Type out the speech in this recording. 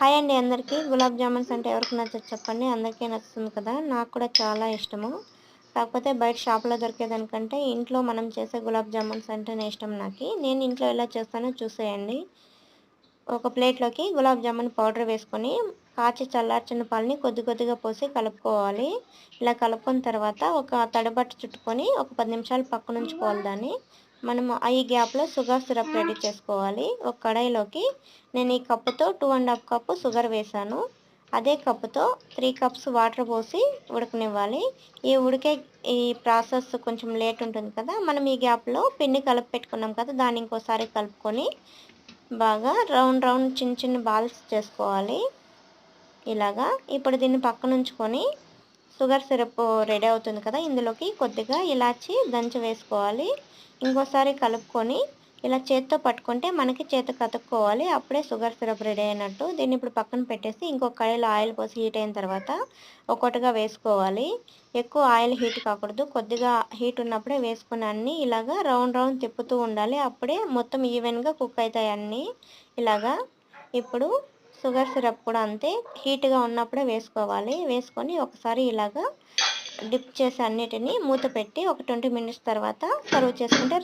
Hi అండి అందరికీ. గులాబ్ జామున్స్ అంటే ఎవరికి నచ్చదు చెప్పండి. అందరికీ నచ్చుతుంది కదా! నాకు కూడా చాలా ఇష్టము. కాకపోతే బయట షాప్‌లో దొరికేదానికంటే ఇంట్లో మనం చేసే గులాబ్ జామున్స్ అంటేనే ఇష్టం నాకి. నేను ఇంట్లో ఎలా చేస్తానో చూసేయండి. ఒక ప్లేట్‌లోకి గులాబ్ జామున్ పౌడర్ వేసుకొని, కాచి చల్లార్చిన పాలని కొద్ది కొద్దిగా పోసి కలుపుకోవాలి. ఇలా కలుపుకున్న తర్వాత ఒక తడిబట్ట చుట్టుకొని ఒక 10 నిమిషాలు పక్కనుంచుకోవాలి దాన్ని. మనము ఈ గ్యాప్‌లో షుగర్ సిరప్ రెడీ చేసుకోవాలి. ఒక కడాయిలోకి నేను ఈ కప్పుతో 2 కప్పు షుగర్ వేశాను. అదే కప్పుతో 3 కప్స్ వాటర్ పోసి ఉడకనివ్వాలి. ఉడికే ఈ ప్రాసెస్ కొంచెం లేట్ ఉంటుంది కదా! మనం ఈ గ్యాప్‌లో పిండి కలిపి పెట్టుకున్నాం కదా! దాన్ని ఇంకోసారి కలుపుకొని బాగా రౌండ్ రౌండ్ చిన్న చిన్న బాల్స్ చేసుకోవాలి. ఇలాగా. ఇప్పుడు దీన్ని పక్కనుంచుకొని షుగర్ సిరప్ రెడీ అవుతుంది కదా! ఇందులోకి కొద్దిగా ఇలాచి దంచి వేసుకోవాలి. ఇంకోసారి కలుపుకొని ఇలా చేత్తో పట్టుకుంటే మనకి చేతికి అతుక్కోవాలి. అప్పుడే షుగర్ సిరప్ రెడీ అయినట్టు. దీన్ని ఇప్పుడు పక్కన పెట్టేసి ఇంకొక కడాయిలో ఆయిల్ పోసి హీట్ అయిన తర్వాత ఒక్కొక్కటిగా వేసుకోవాలి. ఎక్కువ ఆయిల్ హీట్ కాకూడదు. కొద్దిగా హీట్ ఉన్నప్పుడే వేసుకొని అన్నీ ఇలాగా రౌండ్ రౌండ్ తిప్పుతూ ఉండాలి. అప్పుడే మొత్తం ఈవెన్‌గా కుక్ అయితాయి అన్నీ. ఇలాగా. ఇప్పుడు షుగర్ సిరప్ కూడా అంతే హీట్‌గా ఉన్నప్పుడే వేసుకోవాలి. వేసుకొని ఒకసారి ఇలాగా డిప్ చేసి అన్నిటిని మూత పెట్టి ఒక 20 మినిట్స్ తర్వాత సర్వ్ చేసుకుంటే